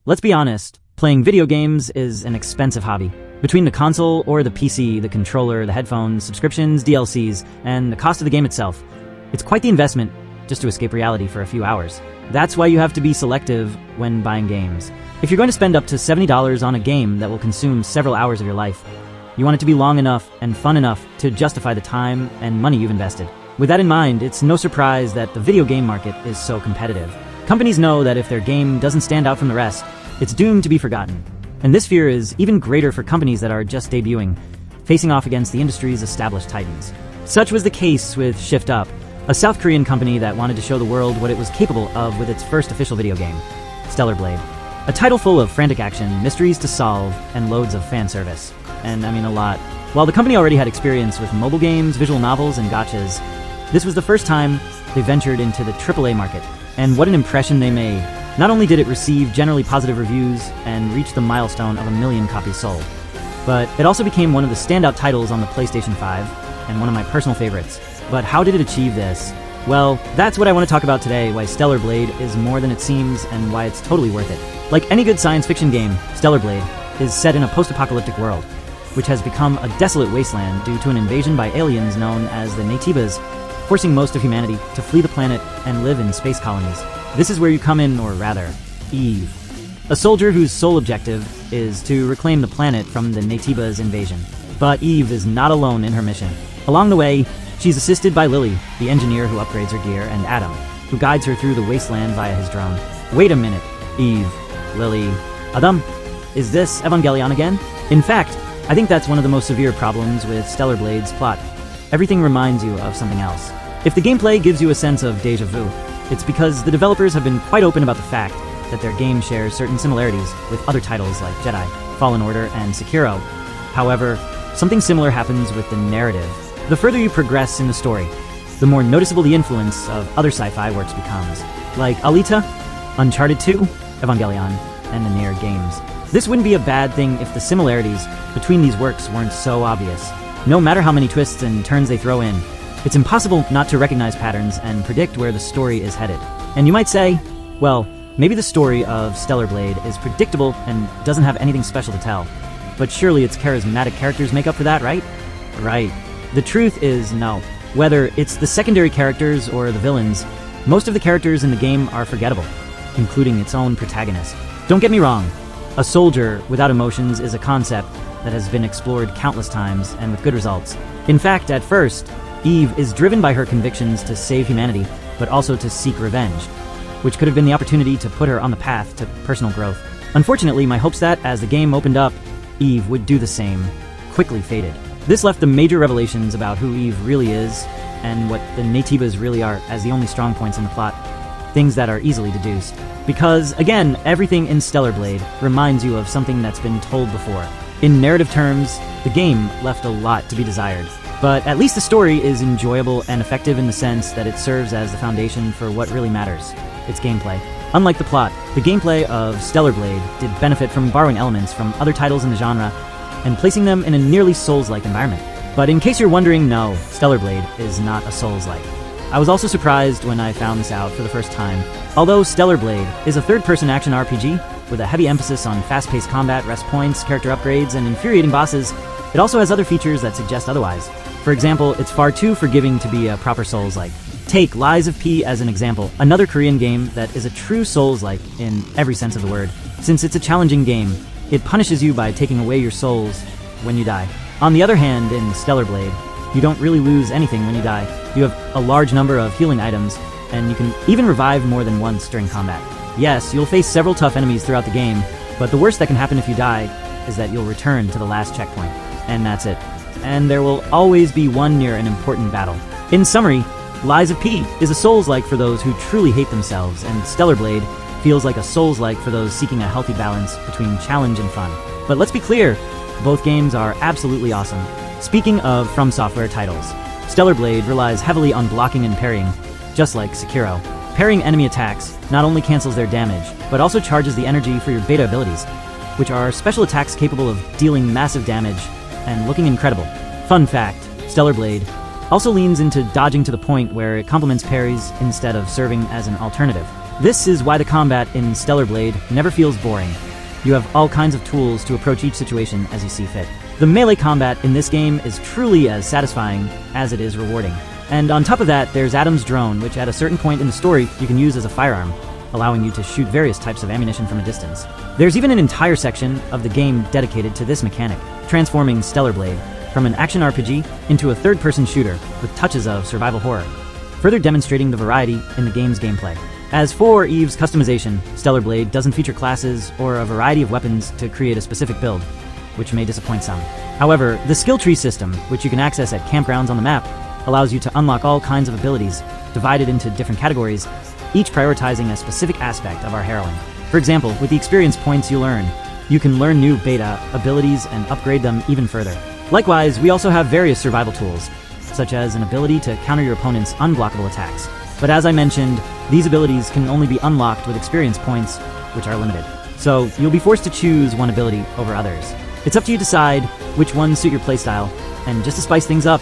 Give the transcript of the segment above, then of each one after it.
Let's be honest, playing video games is an expensive hobby. Between the console or the PC, the controller, the headphones, subscriptions, DLCs, and the cost of the game itself, it's quite the investment just to escape reality for a few hours. That's why you have to be selective when buying games. If you're going to spend up to $70 on a game that will consume several hours of your life, you want it to be long enough and fun enough to justify the time and money you've invested. With that in mind, it's no surprise that the video game market is so competitive. Companies know that if their game doesn't stand out from the rest, it's doomed to be forgotten. And this fear is even greater for companies that are just debuting, facing off against the industry's established titans. Such was the case with Shift Up, a South Korean company that wanted to show the world what it was capable of with its first official video game, Stellar Blade. A title full of frantic action, mysteries to solve, and loads of fan service. And I mean a lot. While the company already had experience with mobile games, visual novels, and gotchas, this was the first time they ventured into the AAA market. And what an impression they made. Not only did it receive generally positive reviews and reach the milestone of 1 million copies sold, but it also became one of the standout titles on the PlayStation 5 and one of my personal favorites. But how did it achieve this? Well, that's what I want to talk about today, why Stellar Blade is more than it seems and why it's totally worth it. Like any good science fiction game, Stellar Blade is set in a post-apocalyptic world, which has become a desolate wasteland due to an invasion by aliens known as the Naytibas, forcing most of humanity to flee the planet and live in space colonies. This is where you come in, or rather, Eve. A soldier whose sole objective is to reclaim the planet from the Naytibas' invasion. But Eve is not alone in her mission. Along the way, she's assisted by Lily, the engineer who upgrades her gear, and Adam, who guides her through the wasteland via his drone. Wait a minute. Eve, Lily, Adam? Is this Evangelion again? In fact, I think that's one of the most severe problems with Stellar Blade's plot. Everything reminds you of something else. If the gameplay gives you a sense of déjà vu, it's because the developers have been quite open about the fact that their game shares certain similarities with other titles like Jedi, Fallen Order, and Sekiro. However, something similar happens with the narrative. The further you progress in the story, the more noticeable the influence of other sci-fi works becomes, like Alita, Uncharted 2, Evangelion, and the Nier games. This wouldn't be a bad thing if the similarities between these works weren't so obvious. No matter how many twists and turns they throw in, it's impossible not to recognize patterns and predict where the story is headed. And you might say, well, maybe the story of Stellar Blade is predictable and doesn't have anything special to tell. But surely its charismatic characters make up for that, right? Right. The truth is no. Whether it's the secondary characters or the villains, most of the characters in the game are forgettable, including its own protagonist. Don't get me wrong, a soldier without emotions is a concept that has been explored countless times and with good results. In fact, at first, Eve is driven by her convictions to save humanity, but also to seek revenge, which could have been the opportunity to put her on the path to personal growth. Unfortunately, my hopes that, as the game opened up, Eve would do the same quickly faded. This left the major revelations about who Eve really is, and what the Naytibas really are as the only strong points in the plot, things that are easily deduced. Because, again, everything in Stellar Blade reminds you of something that's been told before. In narrative terms, the game left a lot to be desired. But at least the story is enjoyable and effective in the sense that it serves as the foundation for what really matters, its gameplay. Unlike the plot, the gameplay of Stellar Blade did benefit from borrowing elements from other titles in the genre and placing them in a nearly Souls-like environment. But in case you're wondering, no, Stellar Blade is not a Souls-like. I was also surprised when I found this out for the first time. Although Stellar Blade is a third-person action RPG with a heavy emphasis on fast-paced combat, rest points, character upgrades, and infuriating bosses, it also has other features that suggest otherwise. For example, it's far too forgiving to be a proper Souls-like. Take Lies of P as an example, another Korean game that is a true Souls-like in every sense of the word. Since it's a challenging game, it punishes you by taking away your souls when you die. On the other hand, in Stellar Blade, you don't really lose anything when you die. You have a large number of healing items, and you can even revive more than once during combat. Yes, you'll face several tough enemies throughout the game, but the worst that can happen if you die is that you'll return to the last checkpoint. And that's it. And there will always be one near an important battle. In summary, Lies of P is a Souls-like for those who truly hate themselves, and Stellar Blade feels like a Souls-like for those seeking a healthy balance between challenge and fun. But let's be clear, both games are absolutely awesome. Speaking of From Software titles, Stellar Blade relies heavily on blocking and parrying, just like Sekiro. Parrying enemy attacks not only cancels their damage, but also charges the energy for your beta abilities, which are special attacks capable of dealing massive damage and looking incredible. Fun fact, Stellar Blade also leans into dodging to the point where it complements parries instead of serving as an alternative. This is why the combat in Stellar Blade never feels boring. You have all kinds of tools to approach each situation as you see fit. The melee combat in this game is truly as satisfying as it is rewarding. And on top of that, there's Adam's drone, which at a certain point in the story you can use as a firearm, allowing you to shoot various types of ammunition from a distance. There's even an entire section of the game dedicated to this mechanic, transforming Stellar Blade from an action RPG into a third-person shooter with touches of survival horror, further demonstrating the variety in the game's gameplay. As for Eve's customization, Stellar Blade doesn't feature classes or a variety of weapons to create a specific build, which may disappoint some. However, the skill tree system, which you can access at campgrounds on the map, allows you to unlock all kinds of abilities, divided into different categories, each prioritizing a specific aspect of our heroine. For example, with the experience points you'll earn, you can learn new beta abilities and upgrade them even further. Likewise, we also have various survival tools, such as an ability to counter your opponent's unblockable attacks. But as I mentioned, these abilities can only be unlocked with experience points, which are limited. So you'll be forced to choose one ability over others. It's up to you to decide which ones suit your playstyle, and just to spice things up,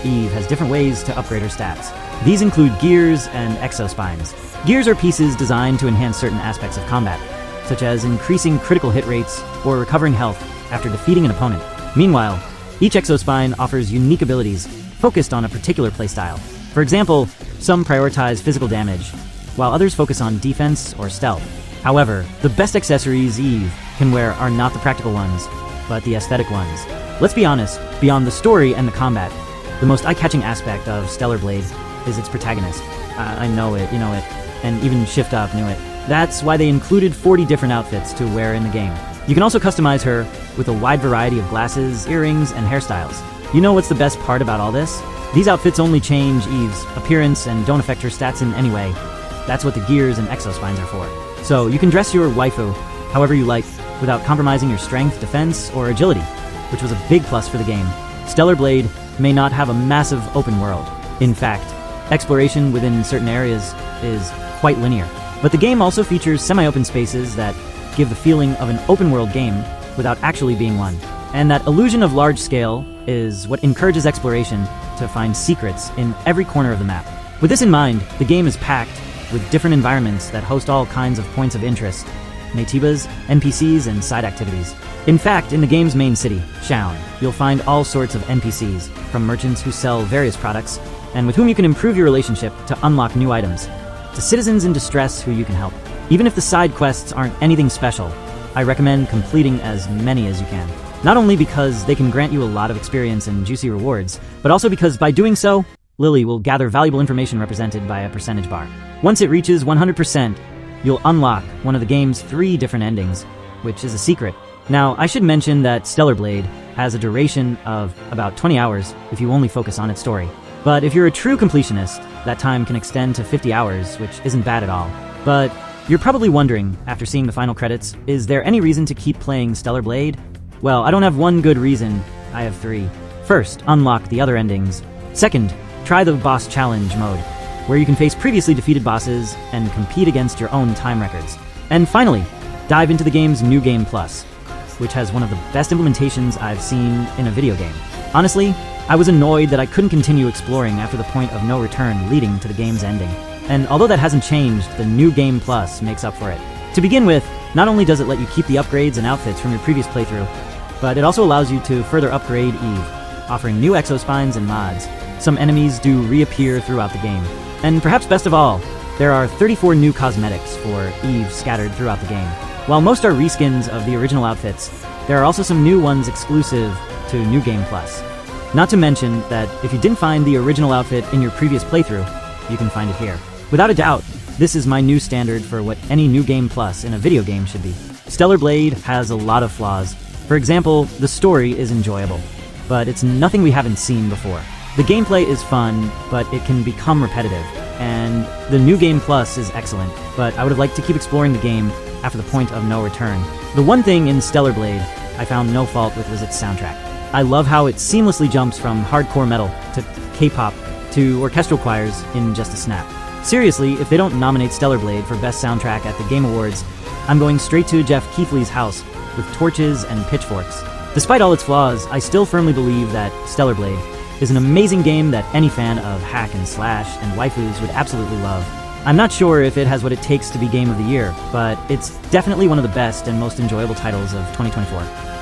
Eve has different ways to upgrade her stats. These include gears and exospines. Gears are pieces designed to enhance certain aspects of combat, such as increasing critical hit rates or recovering health after defeating an opponent. Meanwhile, each exospine offers unique abilities focused on a particular playstyle. For example, some prioritize physical damage, while others focus on defense or stealth. However, the best accessories Eve can wear are not the practical ones, but the aesthetic ones. Let's be honest, beyond the story and the combat, the most eye-catching aspect of Stellar Blade is its protagonist. I know it, you know it, and even Shift Up knew it. That's why they included 40 different outfits to wear in the game. You can also customize her with a wide variety of glasses, earrings, and hairstyles. You know what's the best part about all this? These outfits only change Eve's appearance and don't affect her stats in any way. That's what the gears and exospines are for. So you can dress your waifu however you like without compromising your strength, defense, or agility, which was a big plus for the game. Stellar Blade may not have a massive open world. In fact, exploration within certain areas is quite linear. But the game also features semi-open spaces that give the feeling of an open world game without actually being one. And that illusion of large scale is what encourages exploration to find secrets in every corner of the map. With this in mind, the game is packed with different environments that host all kinds of points of interest, Naytibas, NPCs, and side activities. In fact, in the game's main city, Shaun, you'll find all sorts of NPCs, from merchants who sell various products, and with whom you can improve your relationship to unlock new items, to citizens in distress who you can help. Even if the side quests aren't anything special, I recommend completing as many as you can. Not only because they can grant you a lot of experience and juicy rewards, but also because by doing so, Lily will gather valuable information represented by a percentage bar. Once it reaches 100%, you'll unlock one of the game's 3 different endings, which is a secret. Now, I should mention that Stellar Blade has a duration of about 20 hours if you only focus on its story. But if you're a true completionist, that time can extend to 50 hours, which isn't bad at all. But you're probably wondering, after seeing the final credits, is there any reason to keep playing Stellar Blade? Well, I don't have one good reason, I have 3. First, unlock the other endings. Second, try the boss challenge mode, where you can face previously defeated bosses and compete against your own time records. And finally, dive into the game's New Game Plus, which has one of the best implementations I've seen in a video game. Honestly, I was annoyed that I couldn't continue exploring after the point of no return leading to the game's ending. And although that hasn't changed, the New Game Plus makes up for it. To begin with, not only does it let you keep the upgrades and outfits from your previous playthrough, but it also allows you to further upgrade Eve, offering new exospines and mods. Some enemies do reappear throughout the game. And perhaps best of all, there are 34 new cosmetics for Eve scattered throughout the game. While most are reskins of the original outfits, there are also some new ones exclusive to New Game Plus. Not to mention that if you didn't find the original outfit in your previous playthrough, you can find it here. Without a doubt, this is my new standard for what any New Game Plus in a video game should be. Stellar Blade has a lot of flaws. For example, the story is enjoyable, but it's nothing we haven't seen before. The gameplay is fun, but it can become repetitive, and the New Game Plus is excellent, but I would have liked to keep exploring the game after the point of no return. The one thing in Stellar Blade I found no fault with was its soundtrack. I love how it seamlessly jumps from hardcore metal to K-pop to orchestral choirs in just a snap. Seriously, if they don't nominate Stellar Blade for Best Soundtrack at the Game Awards, I'm going straight to Jeff Keighley's house with torches and pitchforks. Despite all its flaws, I still firmly believe that Stellar Blade is an amazing game that any fan of hack and slash and waifus would absolutely love. I'm not sure if it has what it takes to be Game of the Year, but it's definitely one of the best and most enjoyable titles of 2024.